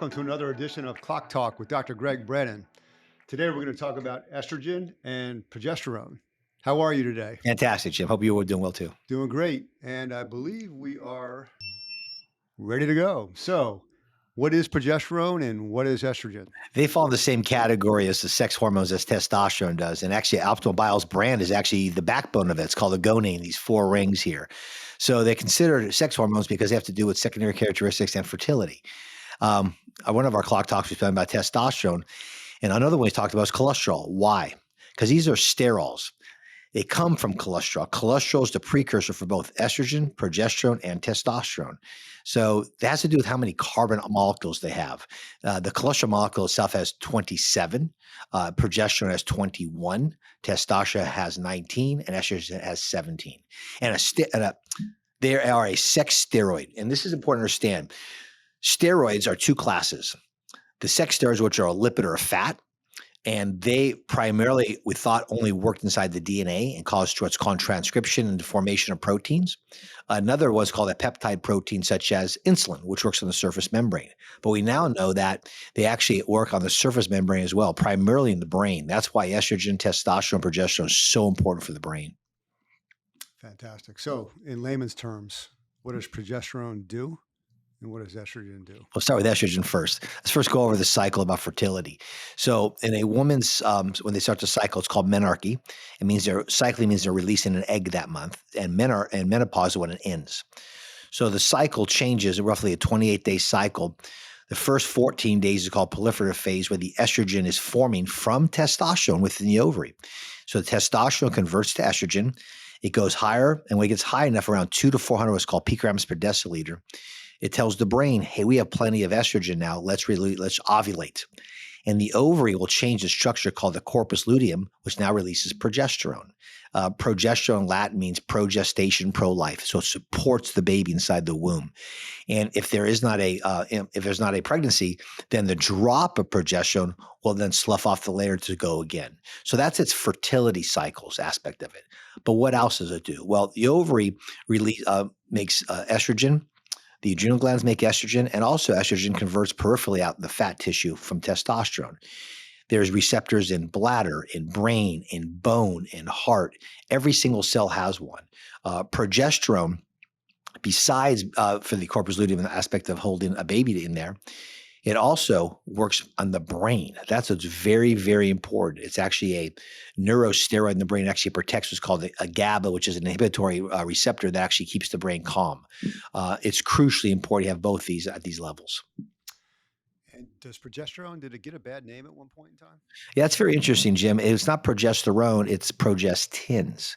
welcome to another edition of Clock Talk with Dr. Greg Brannon. Today we're going to talk about estrogen and progesterone. How are you today? Fantastic, Jim. Hope you were doing well too. Doing great. And I believe we are ready to go. So, what is progesterone and what is estrogen? They fall in the same category as the sex hormones as testosterone does. And actually, Optimal Bio's brand is actually the backbone of it. It's called the gonane, these four rings here. So they consider sex hormones because they have to do with secondary characteristics and fertility. One of our clock talks we spent about testosterone. And another one we talked about is cholesterol. Why? Because these are sterols. They come from cholesterol. Cholesterol is the precursor for both estrogen, progesterone, and testosterone. So that has to do with how many carbon molecules they have. The cholesterol molecule itself has 27. Progesterone has 21. Testosterone has 19, and estrogen has 17. They are a sex steroid. And this is important to understand. Steroids are two classes. The sex steroids, which are a lipid or a fat, and they primarily, we thought, only worked inside the DNA and caused what's called transcription and the formation of proteins. Another was called a peptide protein, such as insulin, which works on the surface membrane. But we now know that they actually work on the surface membrane as well, primarily in the brain. That's why estrogen, testosterone, progesterone is so important for the brain. Fantastic. So, in layman's terms, what does progesterone do? And what does estrogen do? We'll start with estrogen first. Let's first go over the cycle about fertility. So in a woman's, when they start to cycle, it's called menarche. It means cycling means they're releasing an egg that month, and menopause is when it ends. So the cycle changes roughly a 28-day cycle. The first 14 days is called proliferative phase, where the estrogen is forming from testosterone within the ovary. So the testosterone converts to estrogen. It goes higher, and when it gets high enough, around 200 to 400, what's called picograms per deciliter, it tells the brain, hey, we have plenty of estrogen now. Let's ovulate. And the ovary will change the structure called the corpus luteum, which now releases progesterone. Progesterone in Latin means progestation, pro-life. So it supports the baby inside the womb. And if there's not a pregnancy, then the drop of progesterone will then slough off the layer to go again. So that's its fertility cycles aspect of it. But what else does it do? Well, the ovary makes estrogen. The adrenal glands make estrogen, and also estrogen converts peripherally out in the fat tissue from testosterone. There's receptors in bladder, in brain, in bone, in heart. Every single cell has one. Progesterone, besides for the corpus luteum aspect of holding a baby in there, it also works on the brain. That's what's very, very important. It's actually a neurosteroid in the brain. It actually protects what's called a GABA, which is an inhibitory receptor that actually keeps the brain calm. It's crucially important to have both these at these levels. And does progesterone, did it get a bad name at one point in time? Yeah, that's very interesting, Jim. It's not progesterone, it's progestins.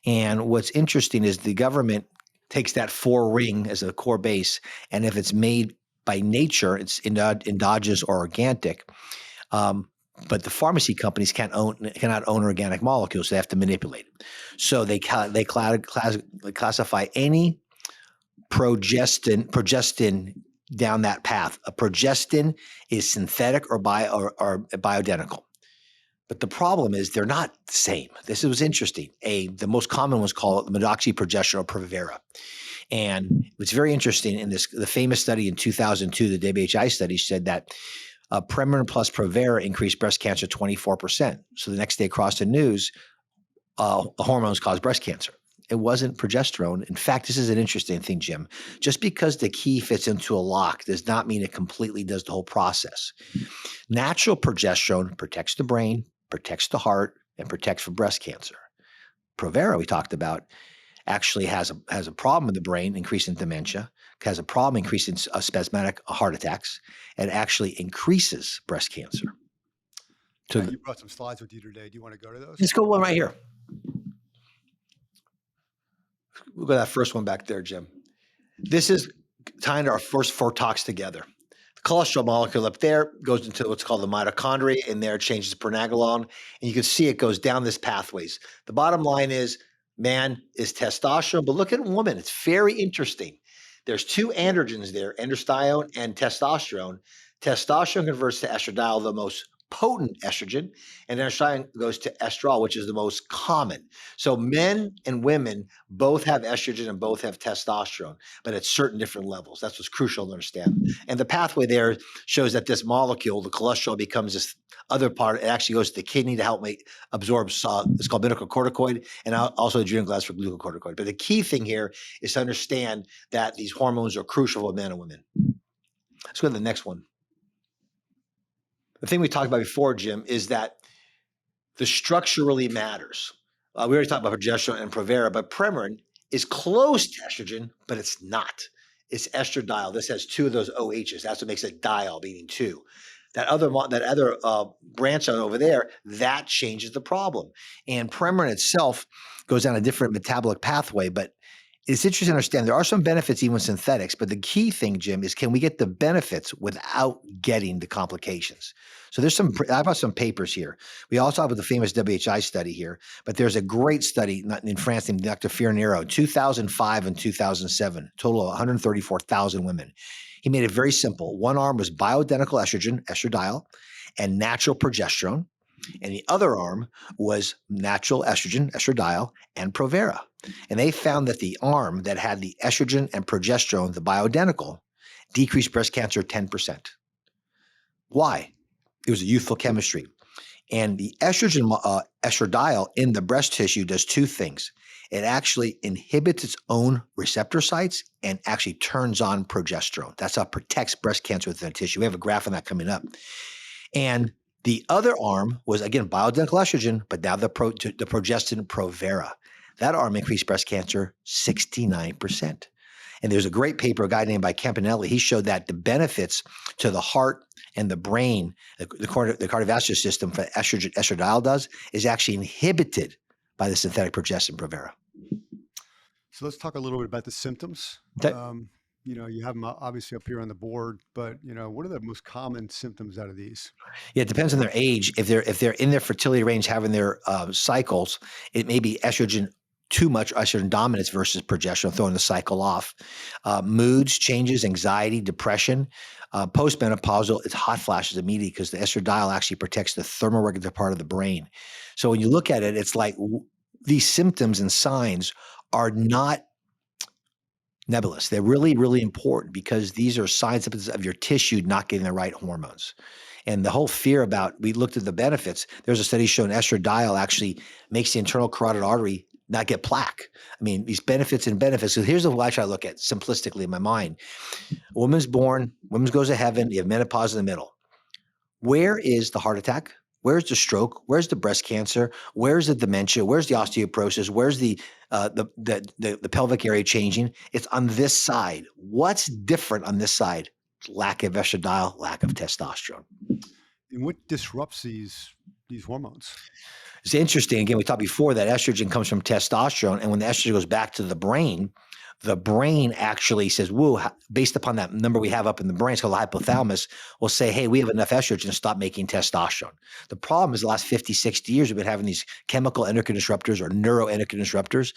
And what's interesting is the government takes that four ring as a core base, and if it's made by nature, it's endogenous or organic, but the pharmacy companies cannot own organic molecules. They have to manipulate it. So they classify any progestin down that path. A progestin is synthetic or bioidentical. But the problem is they're not the same. This was interesting. The most common was called methoxyprogesterone or Provera. And what's very interesting in the famous study in 2002, the WHI study said that Premarin plus Provera increased breast cancer 24%. So the next day across the news, hormones cause breast cancer. It wasn't progesterone. In fact, this is an interesting thing, Jim. Just because the key fits into a lock does not mean it completely does the whole process. Natural progesterone protects the brain, protects the heart, and protects from breast cancer. Provera, we talked about, actually has a problem in the brain, increasing dementia, has a problem increasing spasmodic heart attacks, and actually increases breast cancer. So you brought some slides with you today. Do you want to go to those? Let's go one right here. We'll go to that first one back there, Jim. This is tying our first four talks together. The cholesterol molecule up there goes into what's called the mitochondria, and there it changes to pregnenolone, and you can see it goes down this pathways. The bottom line is man is testosterone, but look at woman. It's very interesting. There's two androgens there, androstenedione and testosterone. Testosterone converts to estradiol, the most potent estrogen, and then estrogen goes to estrol, which is the most common. So men and women both have estrogen and both have testosterone, but at certain different levels. That's what's crucial to understand. And the pathway there shows that this molecule, the cholesterol, becomes this other part. It actually goes to the kidney to help absorb. It's called mineralocorticoid, and also adrenal glands for glucocorticoid. But the key thing here is to understand that these hormones are crucial for men and women. Let's go to the next one. The thing we talked about before, Jim, is that the structure really matters. We already talked about progesterone and Provera, but Premarin is close to estrogen, but it's not. It's estradiol. This has two of those OHs. That's what makes it diol, meaning two. That other branch on over there, that changes the problem. And Premarin itself goes down a different metabolic pathway, but it's interesting to understand there are some benefits even with synthetics, but the key thing, Jim, is can we get the benefits without getting the complications? So I brought some papers here. We also have the famous WHI study here, but there's a great study in France named Dr. Fiornero, 2005 and 2007, total of 134,000 women. He made it very simple. One arm was bioidentical estrogen, estradiol, and natural progesterone. And the other arm was natural estrogen, estradiol, and Provera. And they found that the arm that had the estrogen and progesterone, the bioidentical, decreased breast cancer 10%. Why? It was a youthful chemistry. And the estradiol in the breast tissue does two things. It actually inhibits its own receptor sites and actually turns on progesterone. That's how it protects breast cancer within the tissue. We have a graph on that coming up. And the other arm was, again, bioidentical estrogen, but now the progestin Provera. That arm increased breast cancer 69%. And there's a great paper, a guy named by Campanelli. He showed that the benefits to the heart and the brain, the cardiovascular system for estradiol does, is actually inhibited by the synthetic progestin Provera. So let's talk a little bit about the symptoms. Okay. You have them obviously up here on the board, but what are the most common symptoms out of these? Yeah, it depends on their age. If they're in their fertility range, having their cycles, it may be estrogen too much, estrogen dominance versus progesterone, throwing the cycle off. Moods, changes, anxiety, depression. Postmenopausal, it's hot flashes immediately because the estradiol actually protects the thermoregulative part of the brain. So when you look at it, it's like these symptoms and signs are not nebulous. They're really, really important because these are signs of your tissue not getting the right hormones. And the whole fear about, we looked at the benefits. There's a study showing estradiol actually makes the internal carotid artery not get plaque. I mean, these benefits. So here's what I try to look at simplistically in my mind. A woman's born, woman goes to heaven, you have menopause in the middle. Where is the heart attack? Where's the stroke? Where's the breast cancer? Where's the dementia? Where's the osteoporosis? Where's the pelvic area changing? It's on this side. What's different on this side? Lack of estradiol, lack of testosterone. And what disrupts these hormones? It's interesting. Again, we talked before that estrogen comes from testosterone, and when the estrogen goes back to the brain actually says, whoa, based upon that number we have up in the brain, it's called the hypothalamus, will say, hey, we have enough estrogen to stop making testosterone. The problem is the last 50, 60 years, we've been having these chemical endocrine disruptors or neuroendocrine disruptors.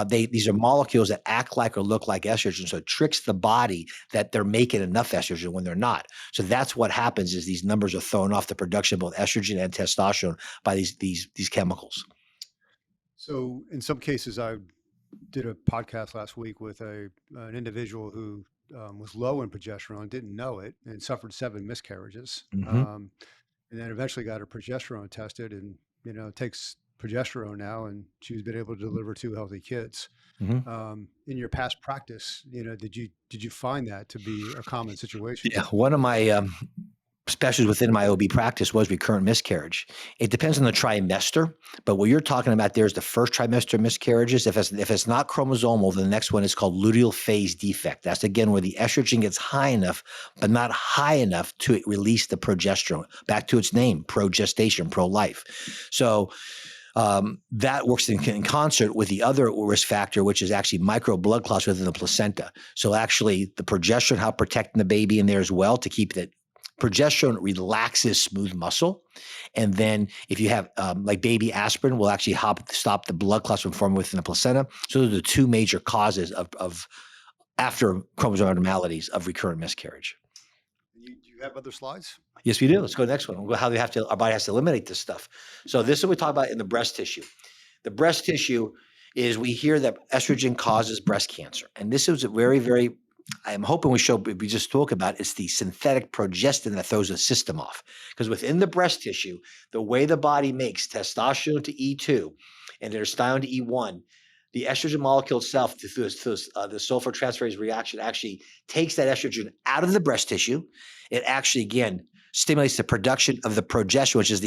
These are molecules that act like or look like estrogen. So it tricks the body that they're making enough estrogen when they're not. So that's what happens is these numbers are thrown off the production of both estrogen and testosterone by these chemicals. So in some cases, I did a podcast last week with an individual who was low in progesterone, didn't know it, and suffered 7 miscarriages. And then eventually got her progesterone tested and, takes progesterone now, and she's been able to deliver 2 healthy kids. In your past practice, did you find that to be a common situation? Yeah. One of my specialties within my OB practice was recurrent miscarriage. It depends on the trimester, but what you're talking about there is the first trimester miscarriages. If it's not chromosomal, the next one is called luteal phase defect. That's again where the estrogen gets high enough, but not high enough to release the progesterone. Back to its name, progestation, pro-life. So that works in concert with the other risk factor, which is actually micro blood clots within the placenta. So actually the progesterone helps protecting the baby in there as well to keep that. Progesterone relaxes smooth muscle. And then if you have like baby aspirin will actually stop the blood clots from forming within the placenta. So those are the 2 major causes of after chromosome abnormalities of recurrent miscarriage. Do you you have other slides? Yes, we do. Let's go to the next one. We'll go how our body has to eliminate this stuff. So this is what we talk about in the breast tissue. The breast tissue is, we hear that estrogen causes breast cancer. And this is a very, very, I'm hoping we just spoke about, it's the synthetic progesterone that throws the system off. Because within the breast tissue, the way the body makes testosterone to E2 and testosterone to E1, the estrogen molecule itself, through the sulfur-transferase reaction, actually takes that estrogen out of the breast tissue. It actually, again, stimulates the production of the progesterone, which is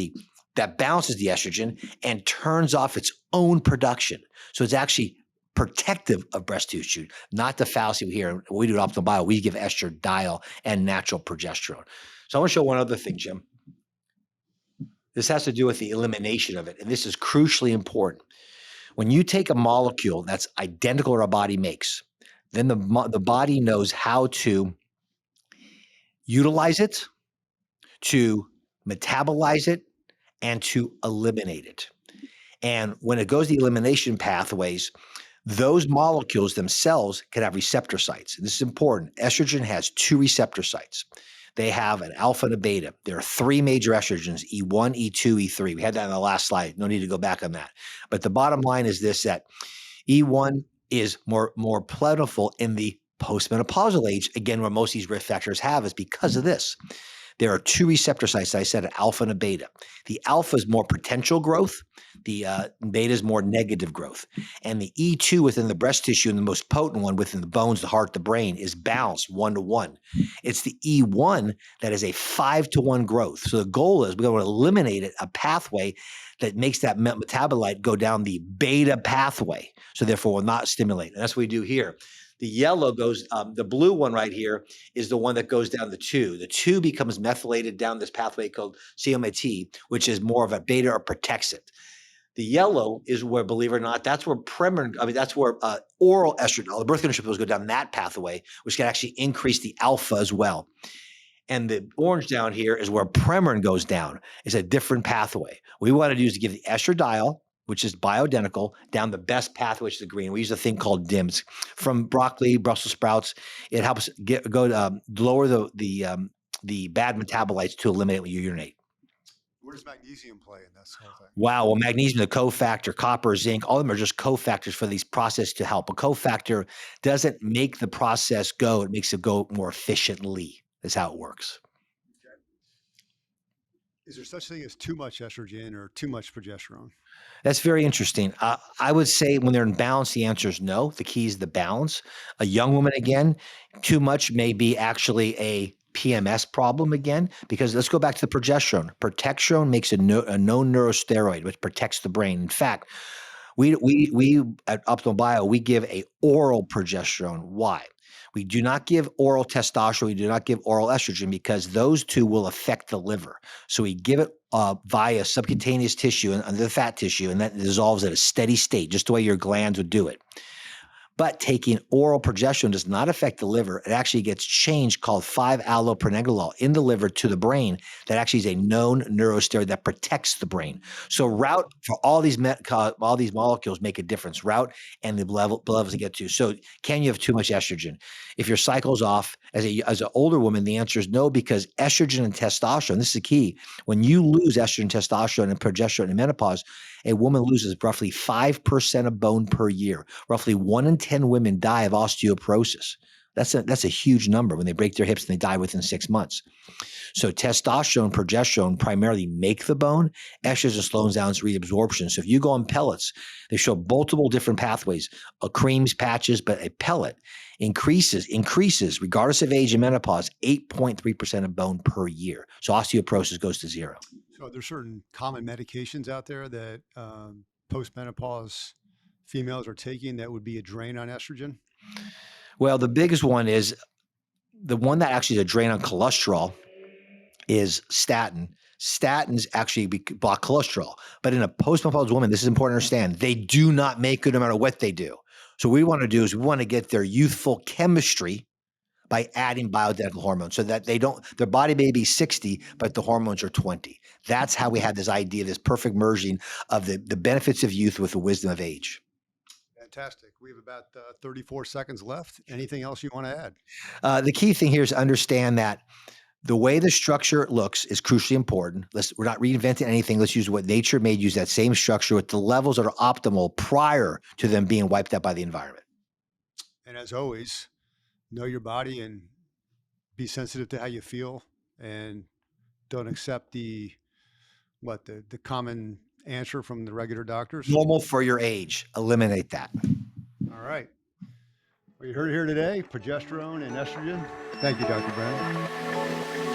that balances the estrogen and turns off its own production. So it's actually protective of breast tissue, not the fallacy we hear. We do at Optimal Bio, we give estradiol and natural progesterone. So I want to show one other thing, Jim. This has to do with the elimination of it, and this is crucially important. When you take a molecule that's identical to our body makes, then the body knows how to utilize it, to metabolize it, and to eliminate it. And when it goes to the elimination pathways, those molecules themselves can have receptor sites. This is important. Estrogen has 2 receptor sites. They have an alpha and a beta. There are 3 major estrogens, E1, E2, E3. We had that on the last slide. No need to go back on that. But the bottom line is this, that E1 is more plentiful in the postmenopausal age. Again, where most of these risk factors have is because of this. There are 2 receptor sites, I said, an alpha and a beta. The alpha is more potential growth. The beta is more negative growth. And the E2 within the breast tissue, and the most potent one within the bones, the heart, the brain, is balanced 1-to-1. It's the E1 that is a 5-to-1 growth. So the goal is we're going to eliminate a pathway that makes that metabolite go down the beta pathway. So therefore, will not stimulate. And that's what we do here. The yellow goes, the blue one right here is the one that goes down the 2. The 2 becomes methylated down this pathway called COMT, which is more of a beta or protects it. The yellow is where, believe it or not, that's where that's where oral estrogen, the birth control pills go down that pathway, which can actually increase the alpha as well. And the orange down here is where Premarin goes down. It's a different pathway. What we want to do is to give the estradiol, which is bioidentical, down the best pathway, which is the green. We use a thing called DIMS from broccoli, Brussels sprouts. It helps lower the bad metabolites to eliminate when you urinate. Where does magnesium play in this whole thing? Wow. Well, magnesium is a cofactor, copper, zinc, all of them are just cofactors for these processes to help. A cofactor doesn't make the process go, it makes it go more efficiently. That's how it works. Okay. Is there such thing as too much estrogen or too much progesterone? That's very interesting. I would say when they're in balance, the answer is no. The key is the balance. A young woman, again, too much may be actually a PMS problem again, because let's go back to the progesterone. Progesterone makes a known neurosteroid, which protects the brain. In fact, we at Optimal Bio, we give a oral progesterone. Why? We do not give oral testosterone. We do not give oral estrogen because those 2 will affect the liver. So we give it via subcutaneous tissue and under the fat tissue, and that dissolves at a steady state, just the way your glands would do it. But taking oral progesterone does not affect the liver. It actually gets changed, called 5-allopregnanolol, in the liver to the brain. That actually is a known neurosteroid that protects the brain. So route for all these molecules make a difference. Route and the levels to get to. So can you have too much estrogen? If your cycle's off, as an older woman, the answer is no, because estrogen and testosterone, this is the key. When you lose estrogen, testosterone, and progesterone in menopause, a woman loses roughly 5% of bone per year. Roughly 1 in 10 women die of osteoporosis. That's a huge number when they break their hips and they die within 6 months. So testosterone, progesterone primarily make the bone. Estrogen slows down its reabsorption. So if you go on pellets, they show multiple different pathways, creams, patches, but a pellet increases regardless of age and menopause, 8.3% of bone per year. So osteoporosis goes to 0. So there's certain common medications out there that postmenopause females are taking that would be a drain on estrogen? Well, the biggest one is the one that actually is a drain on cholesterol is statin. Statins actually block cholesterol. But in a postmenopausal woman, this is important to understand, they do not make it no matter what they do. So what we want to do is we want to get their youthful chemistry by adding bioidentical hormones so that their body may be 60, but the hormones are 20. That's how we had this idea, this perfect merging of the benefits of youth with the wisdom of age. Fantastic. We have about 34 seconds left. Anything else you want to add? The key thing here is to understand that The way the structure looks is crucially important. We're not reinventing anything. Let's use what nature made, use that same structure with the levels that are optimal prior to them being wiped out by the environment. And as always, know your body and be sensitive to how you feel, and don't accept the common answer from the regular doctors. Normal for your age. Eliminate that. All right. Well, you heard it here today, progesterone and estrogen. Thank you, Dr. Brannon.